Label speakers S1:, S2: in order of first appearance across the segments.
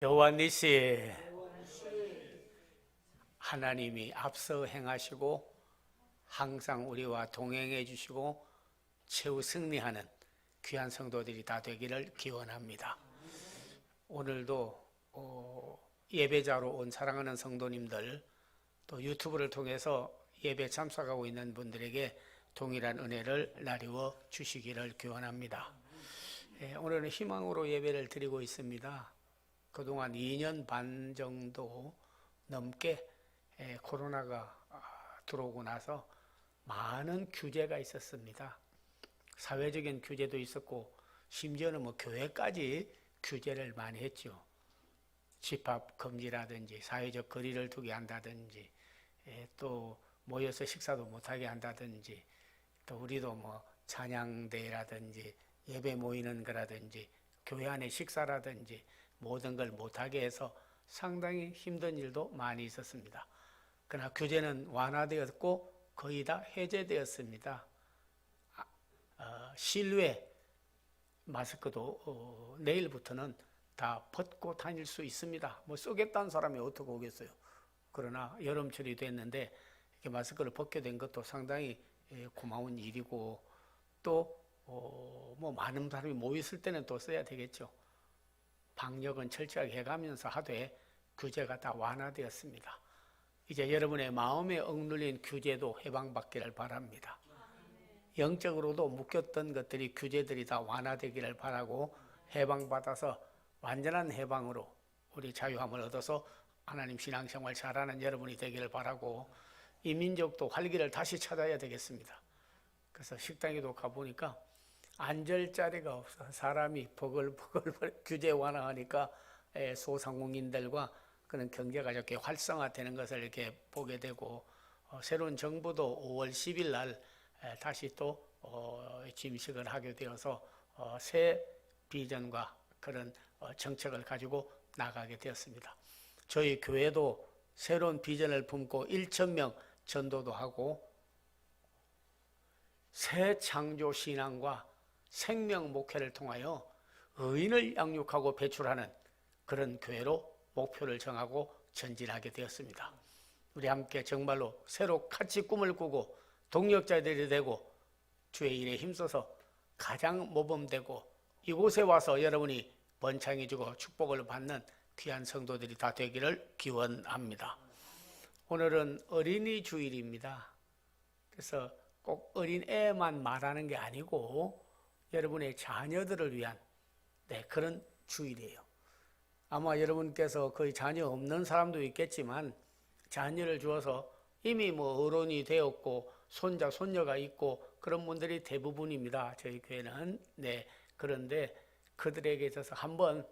S1: 여호와니시 하나님이 앞서 행하시고 항상 우리와 동행해 주시고 최후 승리하는 귀한 성도들이 다 되기를 기원합니다. 오늘도 예배자로 온 사랑하는 성도님들, 또 유튜브를 통해서 예배 참석하고 있는 분들에게 동일한 은혜를 나누어 주시기를 기원합니다. 오늘은 희망으로 예배를 드리고 있습니다. 그동안 2년 반 정도 넘게 코로나가 들어오고 나서 많은 규제가 있었습니다. 사회적인 규제도 있었고 심지어는 교회까지 규제를 많이 했죠. 집합 금지라든지 사회적 거리를 두게 한다든지 또 모여서 식사도 못하게 한다든지 또 우리도 찬양대회라든지 예배 모이는 거라든지 교회 안에 식사라든지 모든 걸 못하게 해서 상당히 힘든 일도 많이 있었습니다. 그러나 규제는 완화되었고 거의 다 해제되었습니다. 실외 마스크도 내일부터는 다 벗고 다닐 수 있습니다. 쓰겠다는 사람이 어떻게 오겠어요. 그러나 여름철이 됐는데 이렇게 마스크를 벗게 된 것도 상당히 고마운 일이고 또 많은 사람이 모였을 때는 또 써야 되겠죠. 방역은 철저하게 해가면서 하되 규제가 다 완화되었습니다. 이제 여러분의 마음에 억눌린 규제도 해방받기를 바랍니다. 영적으로도 묶였던 것들이 규제들이 다 완화되기를 바라고 해방받아서 완전한 해방으로 우리 자유함을 얻어서 하나님 신앙생활 잘하는 여러분이 되기를 바라고 이 민족도 활기를 다시 찾아야 되겠습니다. 그래서 식당에도 가보니까 앉을 자리가 없어. 사람이 버글버글 규제 완화하니까 소상공인들과 그런 경제가 이렇게 활성화되는 것을 이렇게 보게 되고 새로운 정부도 5월 10일 날 다시 또 취임식을 하게 되어서 새 비전과 그런 정책을 가지고 나가게 되었습니다. 저희 교회도 새로운 비전을 품고 1,000명 전도도 하고 새 창조 신앙과 생명 목회를 통하여 의인을 양육하고 배출하는 그런 교회로 목표를 정하고 전진하게 되었습니다. 우리 함께 정말로 새로 같이 꿈을 꾸고 동력자들이 되고 주의 일에 힘써서 가장 모범되고 이곳에 와서 여러분이 번창해주고 축복을 받는 귀한 성도들이 다 되기를 기원합니다. 오늘은 어린이 주일입니다. 그래서 꼭 어린애만 말하는 게 아니고 여러분의 자녀들을 위한 그런 주일이에요. 아마 여러분께서 거의 자녀 없는 사람도 있겠지만 자녀를 주어서 이미 어른이 되었고 손자, 손녀가 있고 그런 분들이 대부분입니다. 저희 교회는. 그런데 그들에게 있어서 한번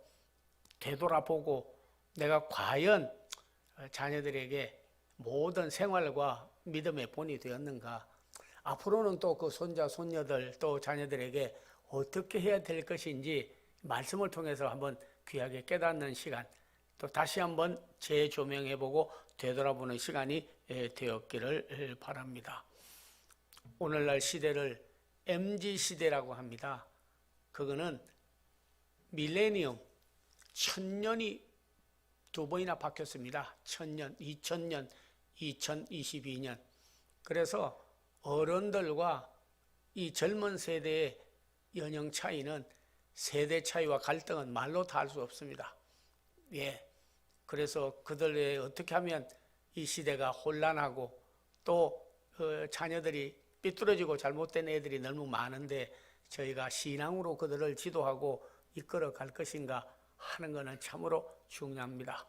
S1: 되돌아보고 내가 과연 자녀들에게 모든 생활과 믿음의 본이 되었는가, 앞으로는 또 그 손자, 손녀들 또 자녀들에게 어떻게 해야 될 것인지 말씀을 통해서 한번 귀하게 깨닫는 시간, 또 다시 한번 재조명해보고 되돌아보는 시간이 되었기를 바랍니다. 오늘날 시대를 MZ시대라고 합니다. 그거는 밀레니엄, 1000년이 두 번이나 바뀌었습니다. 1000년, 2000년, 2022년. 그래서 어른들과 이 젊은 세대의 연령 차이는 세대 차이와 갈등은 말로 다 할 수 없습니다. 그래서 그들의 어떻게 하면 이 시대가 혼란하고 또 자녀들이 삐뚤어지고 잘못된 애들이 너무 많은데 저희가 신앙으로 그들을 지도하고 이끌어 갈 것인가 하는 것은 참으로 중요합니다.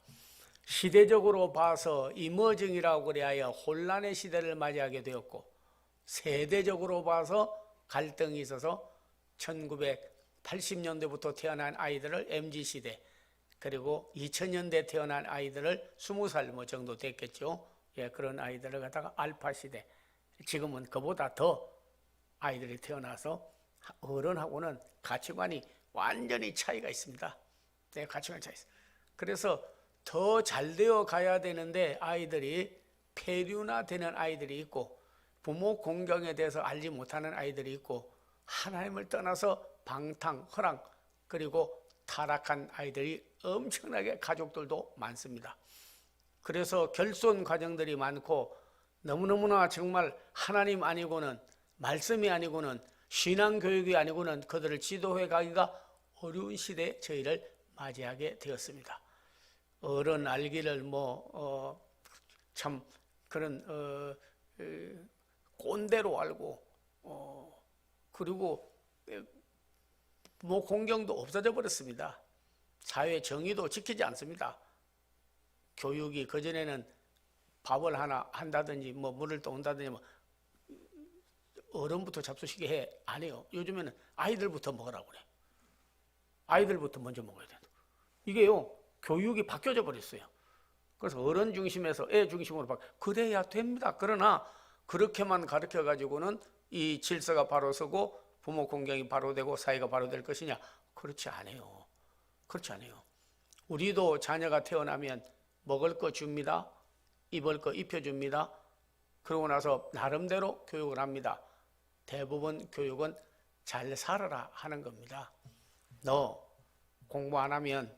S1: 시대적으로 봐서 이머징이라고 그래야 혼란의 시대를 맞이하게 되었고, 세대적으로 봐서 갈등이 있어서 1980년대부터 태어난 아이들을 MZ시대, 그리고 2000년대 태어난 아이들을 20살 정도 됐겠죠. 그런 아이들을 갖다가 알파시대, 지금은 그보다 더 아이들이 태어나서 어른하고는 가치관이 완전히 차이가 있습니다. 가치관 차이 있어요. 그래서 더 잘 되어 가야 되는데 아이들이 폐륜화되는 아이들이 있고 부모 공경에 대해서 알지 못하는 아이들이 있고 하나님을 떠나서 방탕, 허랑 그리고 타락한 아이들이 엄청나게 가족들도 많습니다. 그래서 결손 과정들이 많고 너무너무나 정말 하나님 아니고는, 말씀이 아니고는, 신앙교육이 아니고는 그들을 지도해 가기가 어려운 시대에 저희를 맞이하게 되었습니다. 어른 알기를 참 그런 꼰대로 알고, 그리고 부모 공경도 없어져 버렸습니다. 사회 정의도 지키지 않습니다. 교육이 그전에는 밥을 하나 한다든지 물을 떠온다든지 어른부터 잡수시게 해 안 해요. 요즘에는 아이들부터 먹으라고 그래. 아이들부터 먼저 먹어야 된다. 이게요, 교육이 바뀌어져 버렸어요. 그래서 어른 중심에서 애 중심으로 그래야 됩니다. 그러나 그렇게만 가르쳐 가지고는 이 질서가 바로 서고 부모 공경이 바로 되고 사회가 바로 될 것이냐? 그렇지 않아요. 그렇지 않아요. 우리도 자녀가 태어나면 먹을 거 줍니다. 입을 거 입혀줍니다. 그러고 나서 나름대로 교육을 합니다. 대부분 교육은 잘 살아라 하는 겁니다. 너 공부 안 하면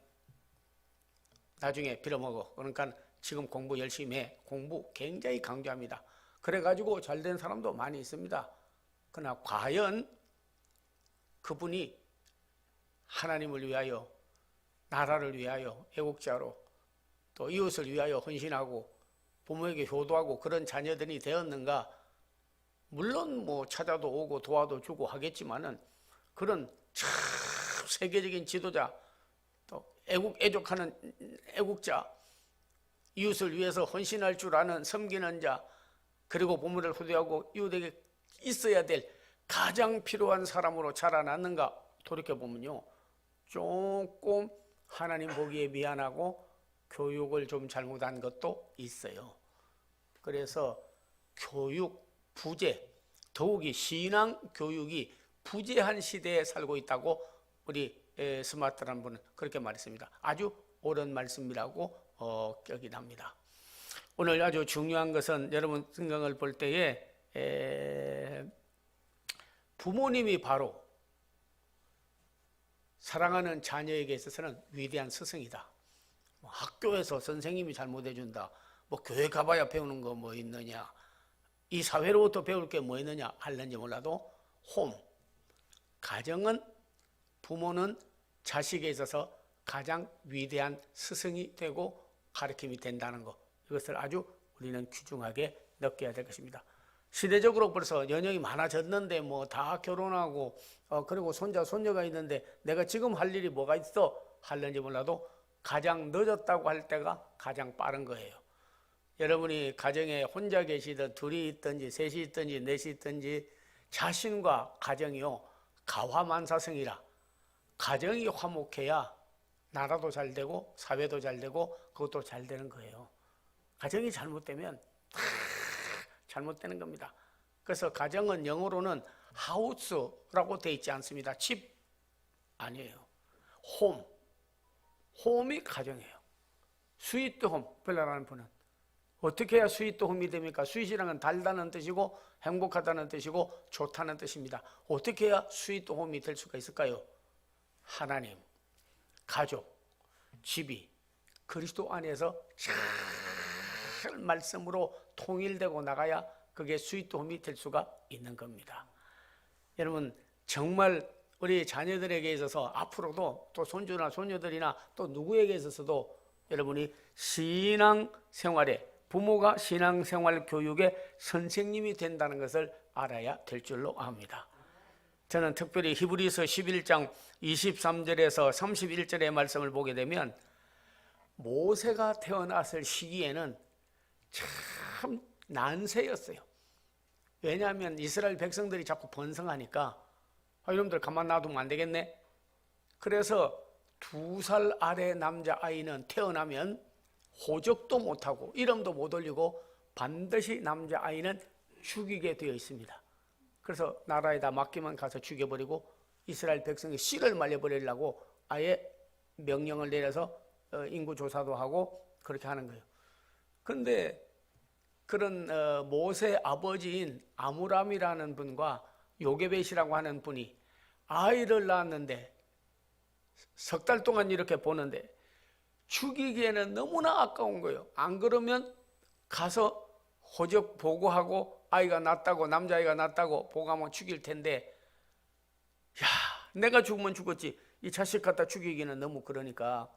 S1: 나중에 빌어먹어. 그러니까 지금 공부 열심히 해. 공부 굉장히 강조합니다. 그래가지고 잘된 사람도 많이 있습니다. 그러나 과연 그분이 하나님을 위하여, 나라를 위하여 애국자로, 또 이웃을 위하여 헌신하고 부모에게 효도하고 그런 자녀들이 되었는가? 물론 찾아도 오고 도와도 주고 하겠지만은 그런 참 세계적인 지도자, 또 애족하는 애국자, 이웃을 위해서 헌신할 줄 아는 섬기는 자, 그리고 부모를 후대하고 이웃에게 있어야 될 가장 필요한 사람으로 자라났는가 돌이켜보면요, 조금 하나님 보기에 미안하고 교육을 좀 잘못한 것도 있어요. 그래서 교육 부재, 더욱이 신앙 교육이 부재한 시대에 살고 있다고 우리 스마트라는 분은 그렇게 말했습니다. 아주 옳은 말씀이라고 기억이 납니다. 오늘 아주 중요한 것은 여러분 성경을 볼 때에 부모님이 바로 사랑하는 자녀에게 있어서는 위대한 스승이다. 학교에서 선생님이 잘못해준다. 교회 가봐야 배우는 거 뭐 있느냐. 이 사회로부터 배울 게 뭐 있느냐 할는지 몰라도 가정은, 부모는 자식에 있어서 가장 위대한 스승이 되고 가르침이 된다는 것, 이것을 아주 우리는 귀중하게 느껴야 될 것입니다. 시대적으로 벌써 연령이 많아졌는데 다 결혼하고 그리고 손자 손녀가 있는데 내가 지금 할 일이 뭐가 있어 할는지 몰라도 가장 늦었다고 할 때가 가장 빠른 거예요. 여러분이 가정에 혼자 계시든 둘이 있든지 셋이 있든지 넷이 있든지 자신과 가정이요 가화만사성이라, 가정이 화목해야 나라도 잘 되고 사회도 잘 되고 그것도 잘 되는 거예요. 가정이 잘못되면 잘못되는 겁니다. 그래서 가정은 영어로는 하우스라고 되어 있지 않습니다. 집 아니에요. 홈이 가정이에요. 스위트 홈 벨라라는 분은 어떻게 해야 스위트 홈이 됩니까? 스윗이라는 건 달다는 뜻이고 행복하다는 뜻이고 좋다는 뜻입니다. 어떻게 해야 스위트 홈이 될 수가 있을까요? 하나님, 가족, 집이 그리스도 안에서 잘 말씀으로 통일되고 나가야 그게 스위트 홈이 될 수가 있는 겁니다. 여러분 정말 우리 자녀들에게 있어서 앞으로도 또 손주나 손녀들이나 또 누구에게 있어서도 여러분이 신앙생활에, 부모가 신앙생활 교육의 선생님이 된다는 것을 알아야 될 줄로 압니다. 저는 특별히 히브리서 11장 23절에서 31절의 말씀을 보게 되면 모세가 태어났을 시기에는 참 난세였어요. 왜냐하면 이스라엘 백성들이 자꾸 번성하니까 이놈들 가만 놔두면 안 되겠네. 그래서 2살 아래 남자아이는 태어나면 호적도 못하고 이름도 못 올리고 반드시 남자아이는 죽이게 되어 있습니다. 그래서 나라에다 맡기만 가서 죽여버리고 이스라엘 백성이 씨를 말려버리려고 아예 명령을 내려서 인구조사도 하고 그렇게 하는 거예요. 그런데 그런 모세 아버지인 아므람이라는 분과 요게벳이라고 하는 분이 아이를 낳았는데 석 달 동안 이렇게 보는데 죽이기에는 너무나 아까운 거예요. 안 그러면 가서 호적 보고하고 아이가 낳았다고, 남자아이가 낳았다고 보고하면 죽일 텐데, 야, 내가 죽으면 죽었지 이 자식 갖다 죽이기는 너무 그러니까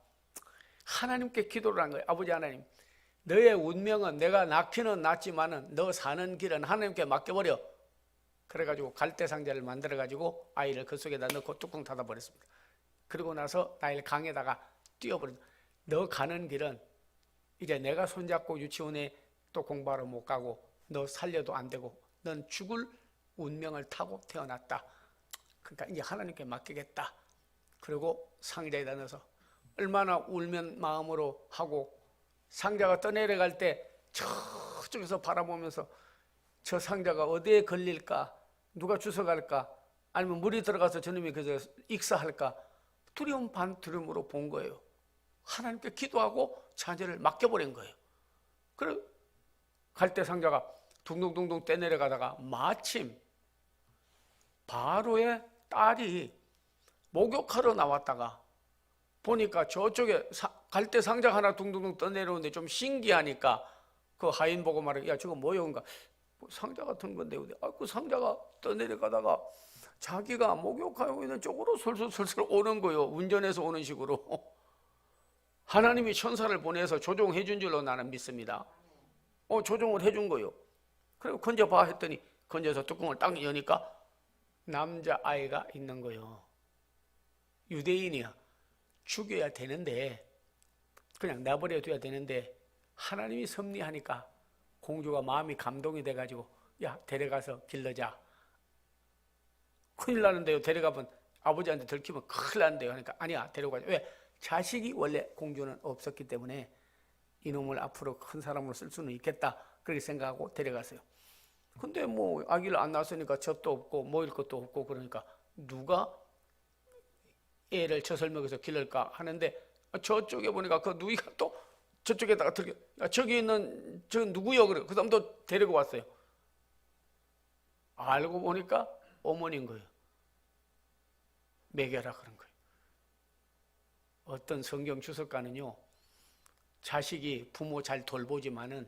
S1: 하나님께 기도를 한 거예요. 아버지 하나님, 너의 운명은 내가 낳기는 낳지만은 너 사는 길은 하나님께 맡겨버려. 그래가지고 갈대상자를 만들어가지고 아이를 그 속에다 넣고 뚜껑 닫아버렸습니다. 그리고 나서 아이를 강에다가 띄워버렸다. 너 가는 길은 이제 내가 손잡고 유치원에 또 공부하러 못 가고 너 살려도 안 되고 넌 죽을 운명을 타고 태어났다. 그러니까 이제 하나님께 맡기겠다. 그리고 상자에다 넣어서 얼마나 울면 마음으로 하고, 상자가 떠내려갈 때 저쪽에서 바라보면서 저 상자가 어디에 걸릴까, 누가 주워갈까, 아니면 물이 들어가서 저놈이 그저 익사할까, 두려움 반 두려움으로 본 거예요. 하나님께 기도하고 자녀를 맡겨버린 거예요. 그래 갈대 상자가 둥둥둥둥 떼내려가다가 마침 바로의 딸이 목욕하러 나왔다가 보니까 저쪽에 갈대 상자 하나 둥둥둥 떠내려오는데 좀 신기하니까 그 하인 보고 말해, 야 저거 뭐야? 뭐 상자 같은 건데, 그 상자가 떠내려가다가 자기가 목욕하고 있는 쪽으로 솔솔솔솔 오는 거예요. 운전해서 오는 식으로. 하나님이 천사를 보내서 조종해 준 줄로 나는 믿습니다. 조종을 해준 거예요. 그리고 건져봐 했더니 건져서 뚜껑을 딱 여니까 남자아이가 있는 거예요. 유대인이야. 죽여야 되는데, 그냥 내버려둬야 되는데 하나님이 섭리하니까 공주가 마음이 감동이 돼가지고, 야 데려가서 길러자. 큰일 나는데요. 데려가면 아버지한테 들키면 큰일 나는데요. 그러니까 아니야, 데려가자. 왜? 자식이 원래 공주는 없었기 때문에 이놈을 앞으로 큰 사람으로 쓸 수는 있겠다, 그렇게 생각하고 데려갔어요. 근데 뭐 아기를 안 낳았으니까 젖도 없고 먹을 것도 없고, 그러니까 누가 애를 젖을 먹여서 기를까 하는데, 저쪽에 보니까 그 누이가 또 저쪽에다가 들게, 저기 있는 저 누구요? 그래. 그 사람도 데리고 왔어요. 알고 보니까 어머니인 거예요. 먹여라 그런 거예요. 어떤 성경 주석가는요, 자식이 부모 잘 돌보지만은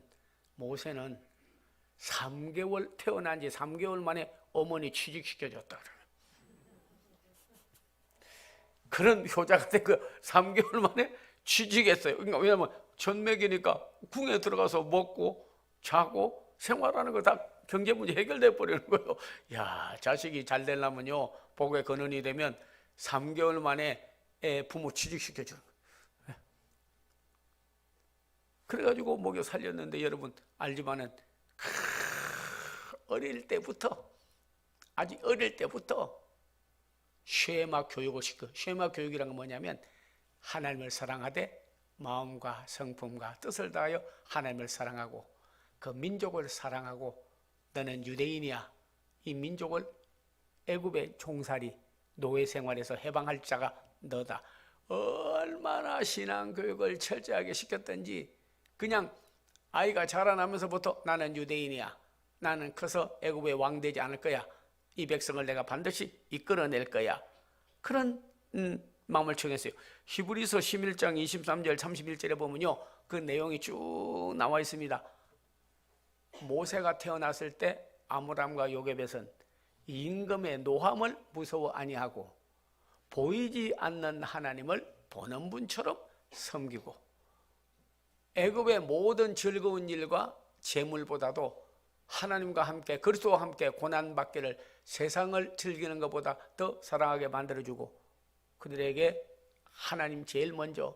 S1: 모세는 3개월 태어난 지 3개월 만에 어머니 취직시켜줬다 그런 효자가 된 그 3개월 만에 취직했어요. 그러니까 왜냐면 전맥이니까 궁에 들어가서 먹고 자고 생활하는 거 다 경제 문제 해결돼 버리는 거예요. 야, 자식이 잘 되려면요, 복의 근원이 되면 3개월 만에 부모 취직시켜주는 거예요. 그래가지고 먹여 살렸는데, 여러분 알지만은 어릴 때부터, 아주 어릴 때부터 쉐마 교육을 시켜. 쉐마 교육이란 건 뭐냐면 하나님을 사랑하되 마음과 성품과 뜻을 다하여 하나님을 사랑하고 그 민족을 사랑하고, 너는 유대인이야. 이 민족을 애굽의 종살이 노예 생활에서 해방할 자가 너다. 얼마나 신앙교육을 철저하게 시켰던지, 그냥 아이가 자라나면서부터 나는 유대인이야. 나는 커서 애굽의 왕 되지 않을 거야. 이 백성을 내가 반드시 이끌어낼 거야. 그런 마음을 청했어요. 히브리서 11장 23절 31절에 보면요, 그 내용이 쭉 나와 있습니다. 모세가 태어났을 때 아므람과 요게벳은 임금의 노함을 무서워 아니하고 보이지 않는 하나님을 보는 분처럼 섬기고, 애굽의 모든 즐거운 일과 재물보다도 하나님과 함께, 그리스도와 함께 고난받기를 세상을 즐기는 것보다 더 사랑하게 만들어주고, 그들에게 하나님 제일 먼저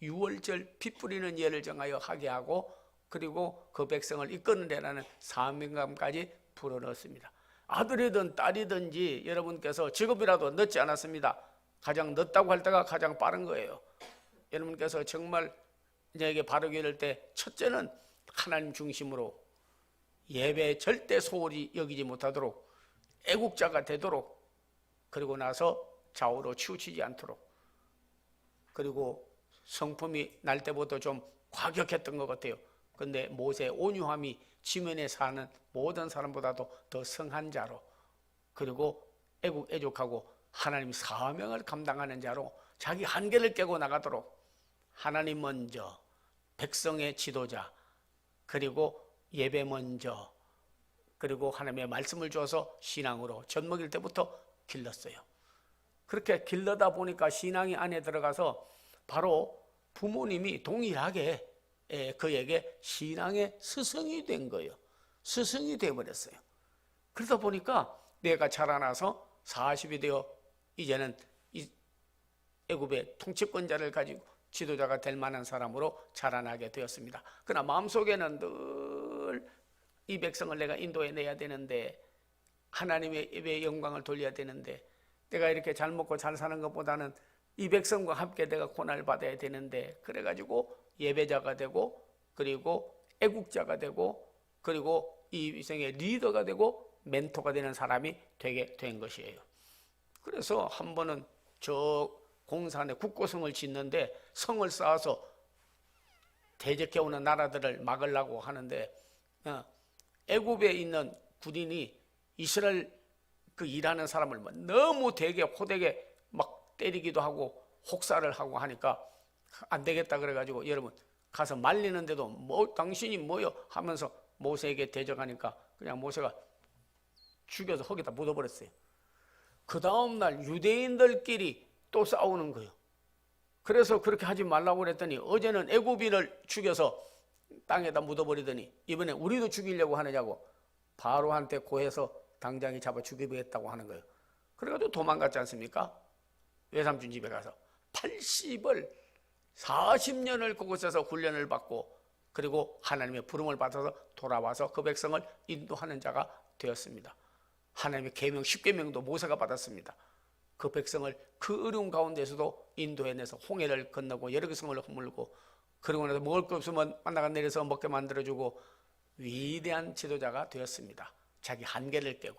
S1: 유월절 피 뿌리는 예를 정하여 하게 하고, 그리고 그 백성을 이끄는데라는 사명감까지 불어넣었습니다. 아들이든 딸이든지 여러분께서 직업이라도 넣지 않았습니다. 가장 넣었다고 할 때가 가장 빠른 거예요. 여러분께서 정말 저에게 바르게 이럴 때, 첫째는 하나님 중심으로 예배 절대 소홀히 여기지 못하도록 애국자가 되도록, 그리고 나서 좌우로 치우치지 않도록, 그리고 성품이 날 때부터 좀 과격했던 것 같아요. 근데 모세의 온유함이 지면에 사는 모든 사람보다도 더 성한 자로, 그리고 애국애족하고 하나님 사명을 감당하는 자로 자기 한계를 깨고 나가도록 하나님 먼저, 백성의 지도자, 그리고 예배 먼저, 그리고 하나님의 말씀을 주어서 신앙으로 젖먹일 때부터 길렀어요. 그렇게 길러다 보니까 신앙이 안에 들어가서 바로 부모님이 동일하게 그에게 신앙의 스승이 된 거예요. 스승이 되어버렸어요. 그러다 보니까 내가 자라나서 40이 되어 이제는 애굽의 통치권자를 가지고 지도자가 될 만한 사람으로 자라나게 되었습니다. 그러나 마음속에는 늘 이 백성을 내가 인도해내야 되는데, 하나님의 영광을 돌려야 되는데, 내가 이렇게 잘 먹고 잘 사는 것보다는 이 백성과 함께 내가 고난을 받아야 되는데, 그래가지고 예배자가 되고, 그리고 애국자가 되고, 그리고 이 백성의 리더가 되고 멘토가 되는 사람이 되게 된 것이에요. 그래서 한 번은 저 공산에 국고성을 짓는데 성을 쌓아서 대적해오는 나라들을 막으려고 하는데, 애굽에 있는 군인이 이스라엘 그 일하는 사람을 너무 되게 호되게 막 때리기도 하고 혹사를 하고 하니까 안 되겠다 그래가지고, 여러분 가서 말리는데도 뭐 당신이 뭐요 하면서 모세에게 대적하니까 그냥 모세가 죽여서 거기다 묻어버렸어요. 그 다음날 유대인들끼리 또 싸우는 거예요. 그래서 그렇게 하지 말라고 그랬더니, 어제는 애굽인을 죽여서 땅에다 묻어버리더니 이번에 우리도 죽이려고 하느냐고 바로한테 고해서 당장에 잡아 죽이겠다고 하는 거예요. 그래가지고 도망갔지 않습니까? 외삼촌 집에 가서 80을 40년을 그곳에서 훈련을 받고, 그리고 하나님의 부름을 받아서 돌아와서 그 백성을 인도하는 자가 되었습니다. 하나님의 계명 10계명도 모세가 받았습니다. 그 백성을 그 어려운 가운데서도 인도해내서 홍해를 건너고 여러 성을 허물고, 그러고 나서 먹을 거 없으면 만나가 내려서 먹게 만들어주고 위대한 지도자가 되었습니다. 자기 한계를 깨고.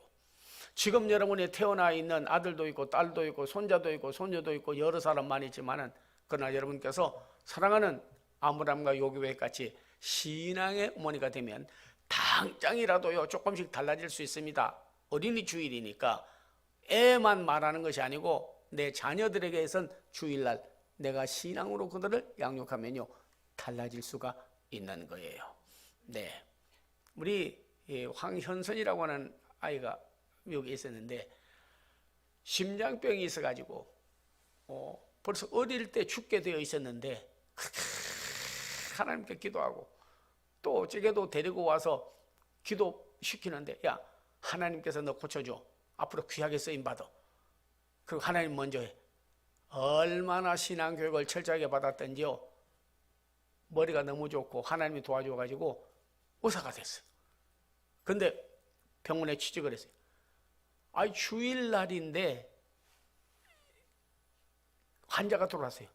S1: 지금 여러분이 태어나 있는 아들도 있고 딸도 있고 손자도 있고 손녀도 있고 여러 사람 많이 있지만은, 그러나 여러분께서 사랑하는 아브라함과 요기벳 같이 신앙의 어머니가 되면 당장이라도요 조금씩 달라질 수 있습니다. 어린이 주일이니까 애만 말하는 것이 아니고 내 자녀들에게선 주일날 내가 신앙으로 그들을 양육하면요 달라질 수가 있는 거예요. 네, 우리 황현선이라고 하는 아이가 여기 있었는데 심장병이 있어가지고 벌써 어릴 때 죽게 되어 있었는데 하나님께 기도하고 또 어쩌게도 데리고 와서 기도시키는데, 야 하나님께서 너 고쳐줘, 앞으로 귀하게 쓰임받아, 그리고 하나님 먼저 해. 얼마나 신앙교육을 철저하게 받았던지요, 머리가 너무 좋고 하나님이 도와줘가지고 의사가 됐어요. 근데 병원에 취직을 했어요. 주일날인데 환자가 들어왔어요.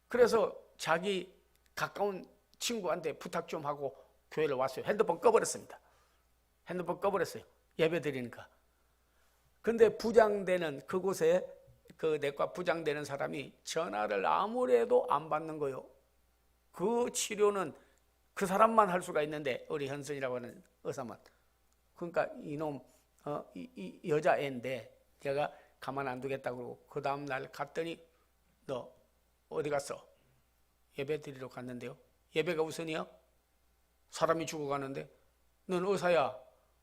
S1: 그래서 자기 가까운 친구한테 부탁 좀 하고 교회를 왔어요. 핸드폰 꺼버렸습니다. 핸드폰 꺼버렸어요. 예배 드리니까. 근데 부장되는 그곳에 그 내과 부장되는 사람이 전화를 아무래도 안 받는 거예요. 그 치료는 그 사람만 할 수가 있는데, 우리 현선이라고 하는 의사만. 그러니까 이놈 이 여자애인데 제가 가만 안 두겠다고 그 다음 날 갔더니, 너 어디 갔어? 예배 드리러 갔는데요. 예배가 우선이야? 사람이 죽어가는데 넌 의사야.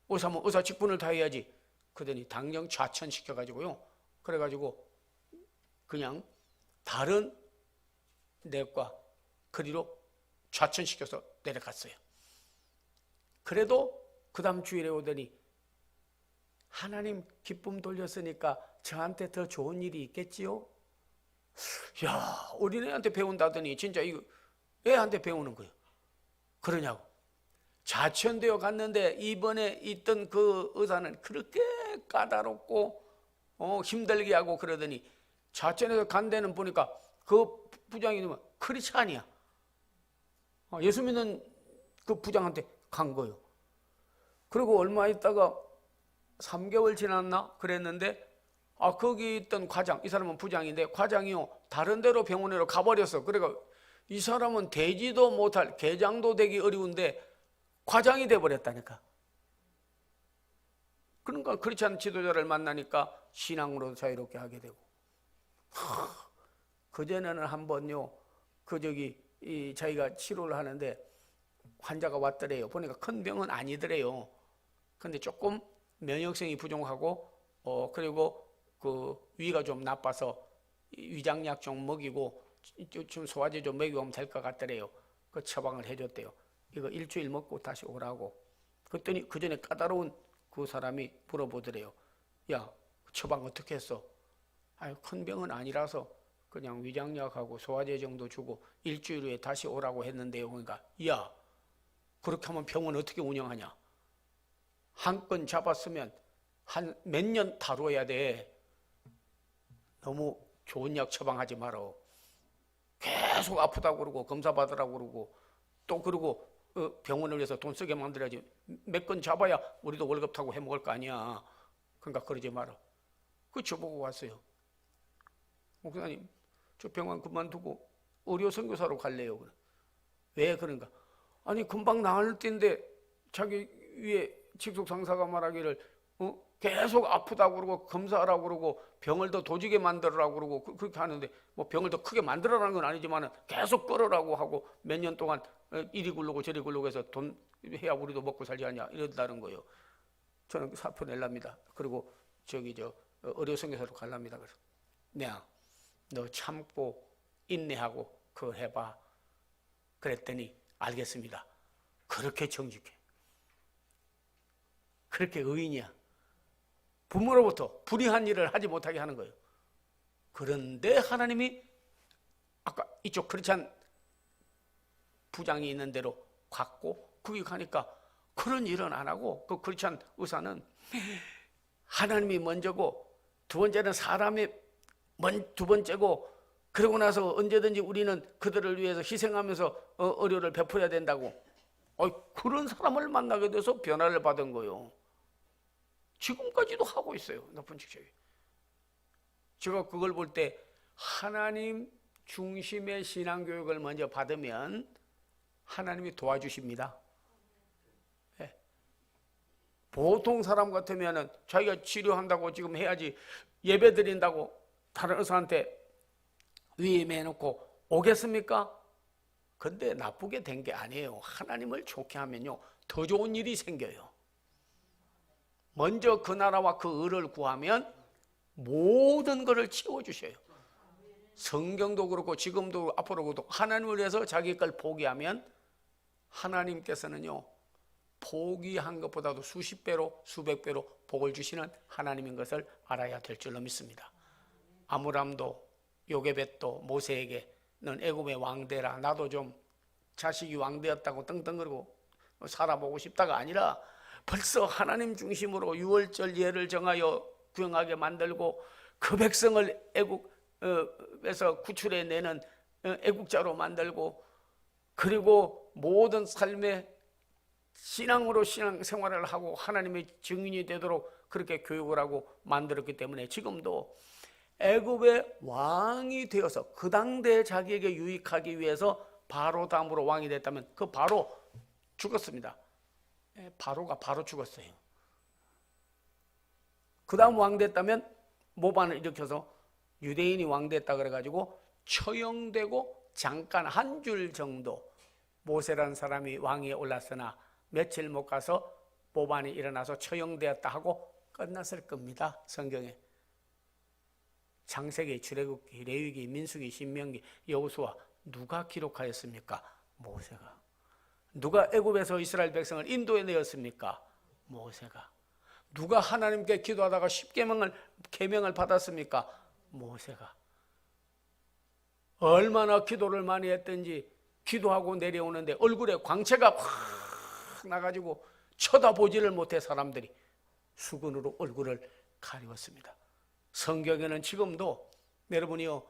S1: 의사면 의사 직분을 다해야지. 그러더니 당장 좌천시켜가지고요. 그래가지고 그냥 다른 내과 그리로 좌천시켜서 내려갔어요. 그래도 그 다음 주일에 오더니, 하나님 기쁨 돌렸으니까 저한테 더 좋은 일이 있겠지요? 야, 어린애한테 배운다더니 진짜 이거 애한테 배우는 거예요. 그러냐고. 좌천되어 갔는데 이번에 있던 그 의사는 그렇게 까다롭고 힘들게 하고 그러더니, 좌천해서 간 데는 보니까 그 부장이 크리스찬이야. 예수 믿는 그 부장한테 간 거예요. 그리고 얼마 있다가 3개월 지났나 그랬는데, 거기 있던 과장, 이 사람은 부장인데 과장이요 다른 데로 병원으로 가버렸어. 그러니까 이 사람은 되지도 못할, 계장도 되기 어려운데 과장이 돼버렸다니까. 그러니까 크리스찬 지도자를 만나니까 신앙으로 자유롭게 하게 되고. 그전에는 한번요 자기가 치료를 하는데 환자가 왔더래요. 보니까 큰 병은 아니더래요. 근데 조금 면역성이 부족하고 그리고 그 위가 좀 나빠서 위장약 좀 먹이고 좀 소화제 좀 먹이고 하면 될 것 같더래요. 그 처방을 해줬대요. 이거 일주일 먹고 다시 오라고. 그랬더니 그 전에 까다로운 그 사람이 물어보더래요. 야, 처방 어떻게 했어? 아유, 큰 병은 아니라서 그냥 위장약하고 소화제 정도 주고 일주일 후에 다시 오라고 했는데요. 그러니까 야, 그렇게 하면 병원 어떻게 운영하냐? 한 건 잡았으면 한 몇 년 다뤄야 돼. 너무 좋은 약 처방하지 말어. 계속 아프다고 그러고 검사 받으라고 그러고 또 그러고 병원을 위해서 돈 쓰게 만들어야지. 몇 건 잡아야 우리도 월급 타고 해먹을 거 아니야. 그러니까 그러지 마라. 그 저보고 왔어요. 목사님, 저 병원 그만두고 의료 선교사로 갈래요. 왜 그런가? 아니 금방 나을 텐데 자기 위에 직속 상사가 말하기를 계속 아프다고 그러고 검사하라고 그러고 병을 더 도지게 만들으라고 그러고 그렇게 하는데 뭐 병을 더 크게 만들어라는 건 아니지만 계속 끌으라고 하고 몇 년 동안 이리 굴르고 저리 굴르고 해서 돈 해야 우리도 먹고 살지 않냐 이런다는 거예요. 저는 사표 낼랍니다. 그리고 의료 선교사로 갈랍니다. 그래서 너 참고 인내하고 그거 해봐. 그랬더니 알겠습니다. 그렇게 정직해. 그렇게 의인이야. 부모로부터 불의한 일을 하지 못하게 하는 거예요. 그런데 하나님이 아까 이쪽 크리스찬 부장이 있는 대로 갔고 거기 가니까 그런 일은 안 하고 그 크리스찬 의사는 하나님이 먼저고 두 번째는 사람이 두 번째고 그러고 나서 언제든지 우리는 그들을 위해서 희생하면서 의료를 베풀어야 된다고 그런 사람을 만나게 돼서 변화를 받은 거예요. 지금까지도 하고 있어요. 높은 직책이. 제가 그걸 볼 때 하나님 중심의 신앙교육을 먼저 받으면 하나님이 도와주십니다. 네. 보통 사람 같으면 자기가 치료한다고 지금 해야지 예배 드린다고 다른 의사한테 위임해놓고 오겠습니까? 근데 나쁘게 된 게 아니에요. 하나님을 좋게 하면요 더 좋은 일이 생겨요. 먼저 그 나라와 그 의를 구하면 모든 것을 채워주셔요. 성경도 그렇고 지금도 앞으로도 하나님을 위해서 자기 걸 포기하면 하나님께서는요 포기한 것보다도 수십 배로 수백 배로 복을 주시는 하나님인 것을 알아야 될 줄로 믿습니다. 아므람도 요게벳도 모세에게 넌 애굽의 왕되라. 나도 좀 자식이 왕되었다고 떵떵거리고 살아보고 싶다가 아니라 벌써 하나님 중심으로 유월절 예를 정하여 구영하게 만들고 그 백성을 애국에서 구출해내는 애국자로 만들고 그리고 모든 삶의 신앙으로 신앙생활을 하고 하나님의 증인이 되도록 그렇게 교육을 하고 만들었기 때문에 지금도 애굽의 왕이 되어서 그 당대에 자기에게 유익하기 위해서 바로 다음으로 왕이 됐다면 그 바로 죽었습니다. 바로가 바로 죽었어요. 그 다음 왕 됐다면 모반을 일으켜서 유대인이 왕 됐다 그래가지고 처형되고 잠깐 한 줄 정도 모세라는 사람이 왕위에 올랐으나 며칠 못 가서 모반이 일어나서 처형되었다 하고 끝났을 겁니다. 성경에 창세기, 출애굽기, 레위기, 민수기, 신명기, 여호수아 누가 기록하였습니까? 모세가. 누가 애굽에서 이스라엘 백성을 인도해내었습니까? 모세가. 누가 하나님께 기도하다가 계명을 받았습니까? 모세가. 얼마나 기도를 많이 했든지 기도하고 내려오는데 얼굴에 광채가 확 나가지고 쳐다보지를 못해 사람들이 수건으로 얼굴을 가리웠습니다. 성경에는 지금도 여러분이요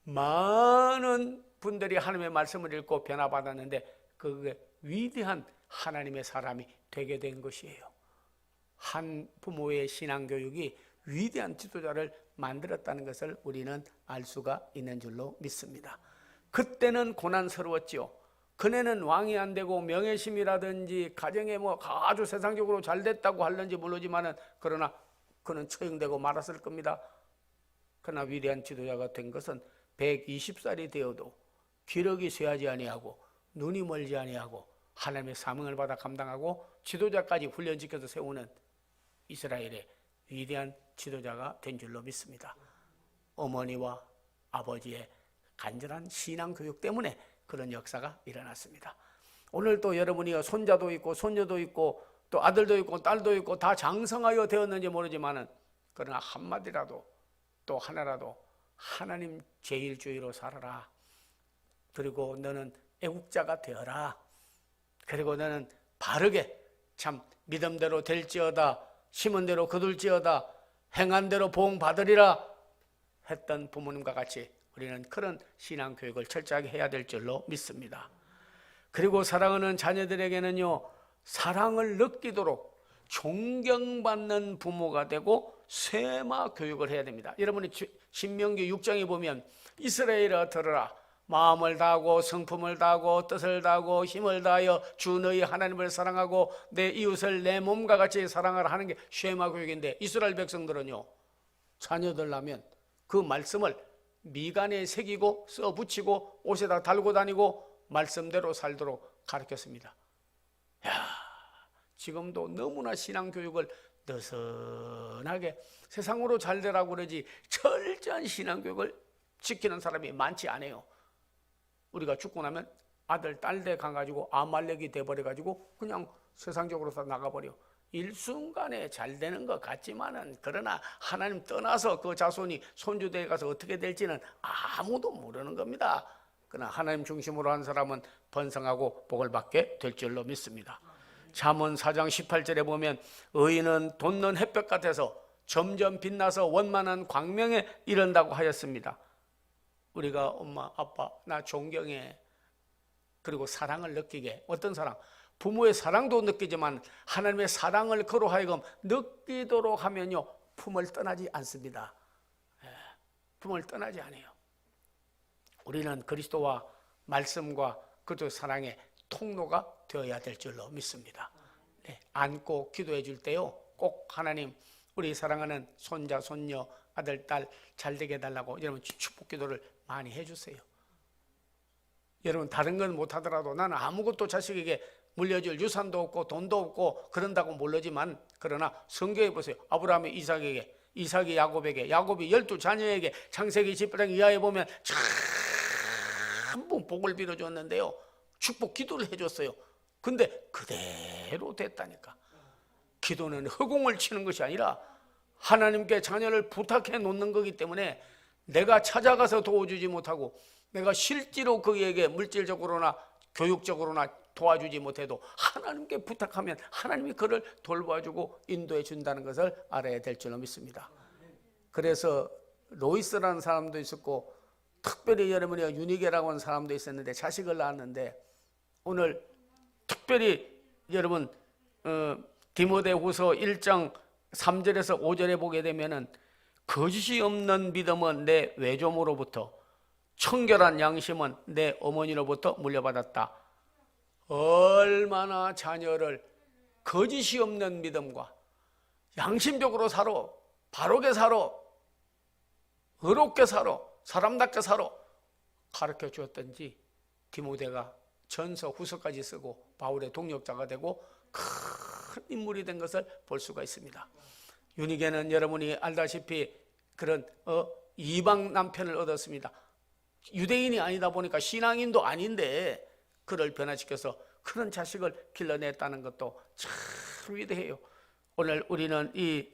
S1: 많은 분들이 하나님의 말씀을 읽고 변화받았는데 그게 위대한 하나님의 사람이 되게 된 것이에요. 한 부모의 신앙교육이 위대한 지도자를 만들었다는 것을 우리는 알 수가 있는 줄로 믿습니다. 그때는 고난스러웠지요. 그네는 왕이 안 되고 명예심이라든지 가정에 아주 세상적으로 잘 됐다고 하는지 모르지만은 그러나 그는 처형되고 말았을 겁니다. 그러나 위대한 지도자가 된 것은 120살이 되어도 기력이 쇠하지 아니하고 눈이 멀지 아니하고 하나님의 사명을 받아 감당하고 지도자까지 훈련시켜서 세우는 이스라엘의 위대한 지도자가 된 줄로 믿습니다. 어머니와 아버지의 간절한 신앙교육 때문에 그런 역사가 일어났습니다. 오늘 또 여러분이 손자도 있고 손녀도 있고 또 아들도 있고 딸도 있고 다 장성하여 되었는지 모르지만은 그러나 한마디라도 또 하나라도 하나님 제일주의로 살아라. 그리고 너는 애국자가 되어라. 그리고 너는 바르게 참 믿음대로 될지어다, 심은 대로 거둘지어다, 행한 대로 보응 받으리라 했던 부모님과 같이 우리는 그런 신앙교육을 철저하게 해야 될 줄로 믿습니다. 그리고 사랑하는 자녀들에게는요, 사랑을 느끼도록 존경받는 부모가 되고 쇠마 교육을 해야 됩니다. 여러분이 신명기 6장에 보면 이스라엘아 들으라, 마음을 다하고 성품을 다하고 뜻을 다하고 힘을 다하여 주 너희 하나님을 사랑하고 내 이웃을 내 몸과 같이 사랑하라 하는 게 쇠마 교육인데, 이스라엘 백성들은요, 자녀들 나면 그 말씀을 미간에 새기고 써붙이고 옷에다 달고 다니고 말씀대로 살도록 가르쳤습니다. 야, 지금도 너무나 신앙교육을 느슨하게 세상으로 잘 되라고 그러지 철저한 신앙교육을 지키는 사람이 많지 않아요. 우리가 죽고 나면 아들, 딸 돼 가가지고 아말렉이 돼버려가지고 그냥 세상적으로 다 나가버려. 일순간에 잘 되는 것 같지만은 그러나 하나님 떠나서 그 자손이 손주대에 가서 어떻게 될지는 아무도 모르는 겁니다. 그러나 하나님 중심으로 한 사람은 번성하고 복을 받게 될 줄로 믿습니다. 잠언 4장 18절에 보면 의인은 돋는 햇볕 같아서 점점 빛나서 원만한 광명에 이른다고 하였습니다. 우리가 엄마, 아빠, 나 존경해. 그리고 사랑을 느끼게. 어떤 사랑? 부모의 사랑도 느끼지만 하나님의 사랑을 그로 하여금 느끼도록 하면요, 품을 떠나지 않습니다. 품을 떠나지 않아요. 우리는 그리스도와 말씀과 그리스도 사랑의 통로가 되어야 될 줄로 믿습니다. 네, 안고 기도해 줄 때요, 꼭 하나님 우리 사랑하는 손자, 손녀, 아들, 딸 잘 되게 해달라고 여러분 축복 기도를 많이 해주세요. 여러분 다른 건 못하더라도 나는 아무것도 자식에게 물려줄 유산도 없고 돈도 없고 그런다고 모르지만, 그러나 성경에 보세요. 아브라함이 이삭에게, 이삭이 야곱에게, 야곱이 12자녀에게 창세기 10장 이하에 보면 전부 복을 빌어줬는데요, 축복 기도를 해줬어요. 근데 그대로 됐다니까. 기도는 허공을 치는 것이 아니라 하나님께 자녀를 부탁해 놓는 거기 때문에 내가 찾아가서 도와주지 못하고 내가 실제로 그에게 물질적으로나 교육적으로나 도와주지 못해도 하나님께 부탁하면 하나님이 그를 돌봐주고 인도해 준다는 것을 알아야 될 줄로 믿습니다. 그래서 로이스라는 사람도 있었고, 특별히 여러분이 유니게라고 하는 사람도 있었는데 자식을 낳았는데, 오늘 특별히 여러분 디모데후서 1장 3절에서 5절에 보게 되면은 거짓이 없는 믿음은 내 외조모로부터, 청결한 양심은 내 어머니로부터 물려받았다. 얼마나 자녀를 거짓이 없는 믿음과 양심적으로 살아, 바르게 살아, 의롭게 살아, 사람답게 살아 가르쳐 주었던지 디모데가 전서 후서까지 쓰고 바울의 동역자가 되고 큰 인물이 된 것을 볼 수가 있습니다. 유니게는 여러분이 알다시피 그런 이방 남편을 얻었습니다. 유대인이 아니다 보니까 신앙인도 아닌데 그를 변화시켜서 그런 자식을 길러냈다는 것도 참 위대해요. 오늘 우리는 이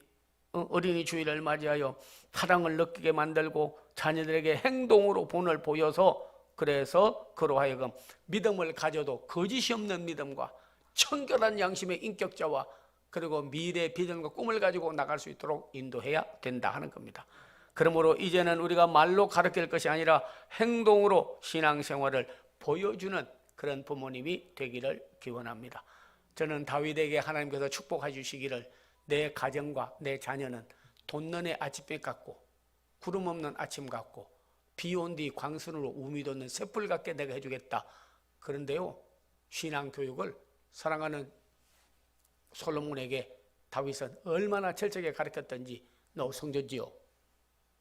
S1: 어린이 주일을 맞이하여 사랑을 느끼게 만들고 자녀들에게 행동으로 본을 보여서, 그래서 그로 하여금 믿음을 가져도 거짓이 없는 믿음과 청결한 양심의 인격자와 그리고 미래의 비전과 꿈을 가지고 나갈 수 있도록 인도해야 된다 하는 겁니다. 그러므로 이제는 우리가 말로 가르칠 것이 아니라 행동으로 신앙생활을 보여주는 그런 부모님이 되기를 기원합니다. 저는 다윗에게 하나님께서 축복해 주시기를, 내 가정과 내 자녀는 돋는 아침빛 같고 구름 없는 아침 같고 비 온 뒤 광선으로 우미 돋는 샘불 같게 내가 해주겠다. 그런데요, 신앙교육을 사랑하는 솔로몬에게 다윗은 얼마나 철저하게 가르쳤던지, 너 성전지어.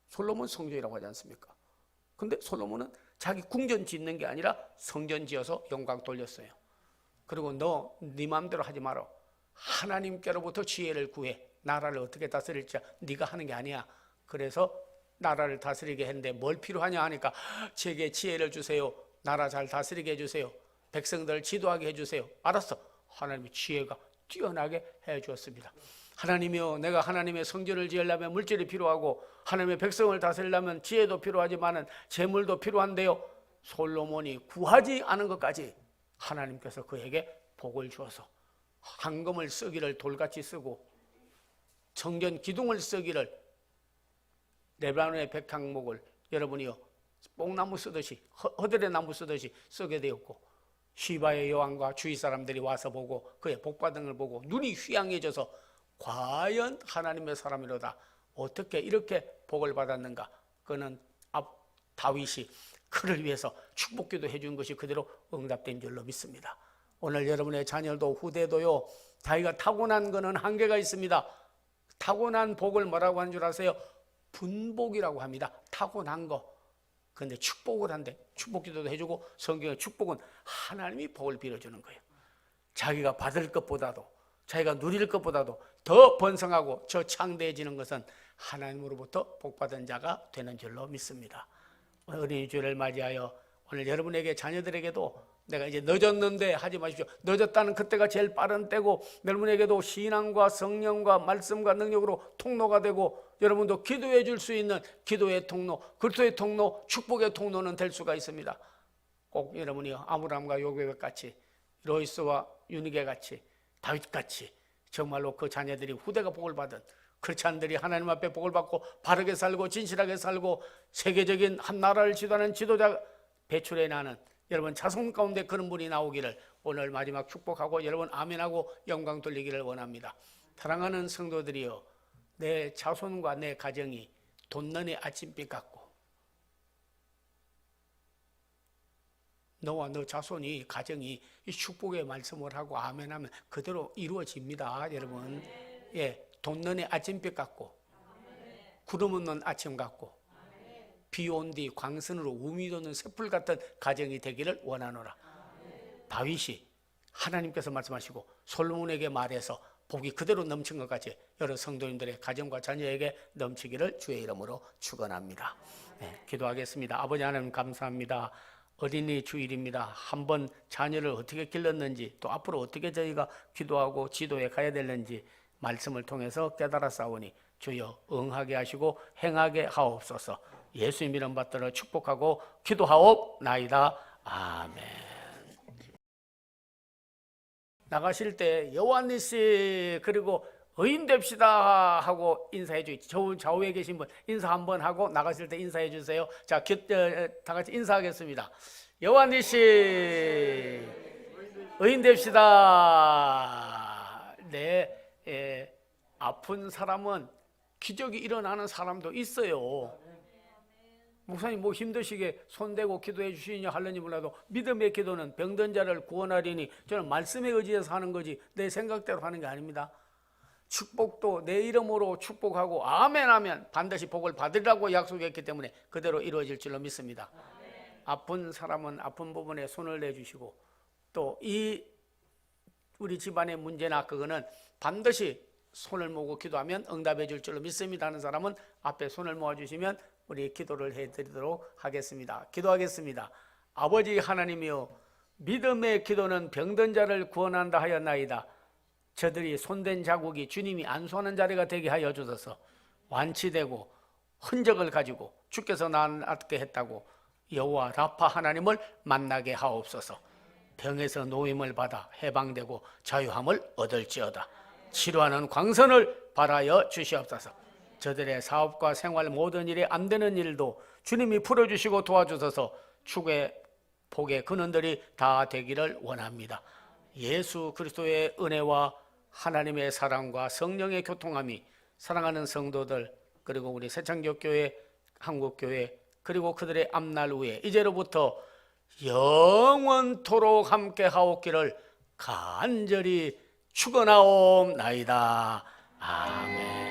S1: 솔로몬 성전이라고 하지 않습니까? 근데 솔로몬은 자기 궁전 짓는 게 아니라 성전 지어서 영광 돌렸어요. 그리고 너 네 마음대로 하지 마라. 하나님께로부터 지혜를 구해. 나라를 어떻게 다스릴지 네가 하는 게 아니야. 그래서 나라를 다스리게 했는데 뭘 필요하냐 하니까 제게 지혜를 주세요. 나라 잘 다스리게 해주세요. 백성들 지도하게 해주세요. 알았어. 하나님이 지혜가 뛰어나게 해주었습니다. 하나님이요, 내가 하나님의 성전을 지으려면 물질이 필요하고 하나님의 백성을 다스리려면 지혜도 필요하지만 재물도 필요한데요, 솔로몬이 구하지 않은 것까지 하나님께서 그에게 복을 주어서 황금을 쓰기를 돌같이 쓰고 성전 기둥을 쓰기를 레바논의 백향목을 여러분이요 뽕나무 쓰듯이 허들의 나무 쓰듯이 쓰게 되었고, 시바의 여왕과 주위 사람들이 와서 보고 그의 복받은 걸 보고 눈이 휘황해져서 과연 하나님의 사람이로다, 어떻게 이렇게 복을 받았는가. 그는 다윗이 그를 위해서 축복기도 해준 것이 그대로 응답된 줄로 믿습니다. 오늘 여러분의 자녀도 후대도요, 자기가 타고난 거는 한계가 있습니다. 타고난 복을 뭐라고 하는 줄 아세요? 분복이라고 합니다. 타고난 거. 근데 축복을 한대. 축복기도도 해주고 성경의 축복은 하나님이 복을 빌어주는 거예요. 자기가 받을 것보다도, 자기가 누릴 것보다도 더 번성하고 저 창대해지는 것은 하나님으로부터 복받은 자가 되는 줄로 믿습니다. 어린이 주일을 맞이하여 오늘 여러분에게, 자녀들에게도 내가 이제 늦었는데 하지 마십시오. 늦었다는 그때가 제일 빠른 때고, 여러분에게도 신앙과 성령과 말씀과 능력으로 통로가 되고, 여러분도 기도해 줄 수 있는 기도의 통로, 그리스도의 통로, 축복의 통로는 될 수가 있습니다. 꼭 여러분이 아브라함과 요셉 같이, 로이스와 유니게 같이, 다윗 같이 정말로 그 자녀들이 후대가 복을 받은 크리스찬들이 하나님 앞에 복을 받고 바르게 살고 진실하게 살고 세계적인 한 나라를 지도하는 지도자 배출해 나는 여러분 자손 가운데 그런 분이 나오기를 오늘 마지막 축복하고 여러분 아멘하고 영광 돌리기를 원합니다. 사랑하는 성도들이여, 내 자손과 내 가정이 돋는 아침빛 같고, 너와 너 자손이, 가정이 이 축복의 말씀을 하고 아멘하면 그대로 이루어집니다. 여러분, 예, 돋는 아침빛 같고 구름 없는 아침 같고 비 온 뒤 광선으로 우미 돋는 샘풀 같은 가정이 되기를 원하노라. 다윗이 하나님께서 말씀하시고 솔로몬에게 말해서 복이 그대로 넘친 것 같이 여러 성도님들의 가정과 자녀에게 넘치기를 주의 이름으로 축원합니다. 네, 기도하겠습니다. 아버지 하나님 감사합니다. 어린이 주일입니다. 한번 자녀를 어떻게 길렀는지, 또 앞으로 어떻게 저희가 기도하고 지도해 가야 되는지 말씀을 통해서 깨달아 싸우니 주여 응하게 하시고 행하게 하옵소서. 예수님 이름 받들어 축복하고 기도하옵나이다. 아멘. 나가실 때 여호와니씨 그리고 의인 됩시다 하고 인사해 주십시오. 좌우에 계신 분 인사 한번 하고 나가실 때 인사해 주세요. 자, 다 같이 인사하겠습니다. 여호와니씨 의인 됩시다. 네, 아픈 사람은 기적이 일어나는 사람도 있어요. 목사님 뭐 힘드시게 손대고 기도해 주시냐 하려니 몰라도 믿음의 기도는 병든 자를 구원하리니, 저는 말씀에 의지해서 하는 거지 내 생각대로 하는 게 아닙니다. 축복도 내 이름으로 축복하고 아멘 하면 반드시 복을 받으리라고 약속했기 때문에 그대로 이루어질 줄로 믿습니다. 아픈 사람은 아픈 부분에 손을 내주시고, 또 이 우리 집안의 문제나 그거는 반드시 손을 모으고 기도하면 응답해 줄 줄로 믿습니다 하는 사람은 앞에 손을 모아주시면 우리 기도를 해드리도록 하겠습니다. 기도하겠습니다. 아버지 하나님이여, 믿음의 기도는 병든 자를 구원한다 하였나이다. 저들이 손댄 자국이 주님이 안수하는 자리가 되게 하여 주셔서 완치되고 흔적을 가지고 주께서 낫게 했다고 여호와 라파 하나님을 만나게 하옵소서. 병에서 노임을 받아 해방되고 자유함을 얻을지어다. 치료하는 광선을 바라여 주시옵소서. 저들의 사업과 생활 모든 일에 안 되는 일도 주님이 풀어주시고 도와주셔서 축의 복의 근원들이 다 되기를 원합니다. 예수 그리스도의 은혜와 하나님의 사랑과 성령의 교통함이 사랑하는 성도들, 그리고 우리 새창교교회, 한국교회, 그리고 그들의 앞날 후에 이제로부터 영원토록 함께 하옵기를 간절히 축원하옵나이다. 아멘.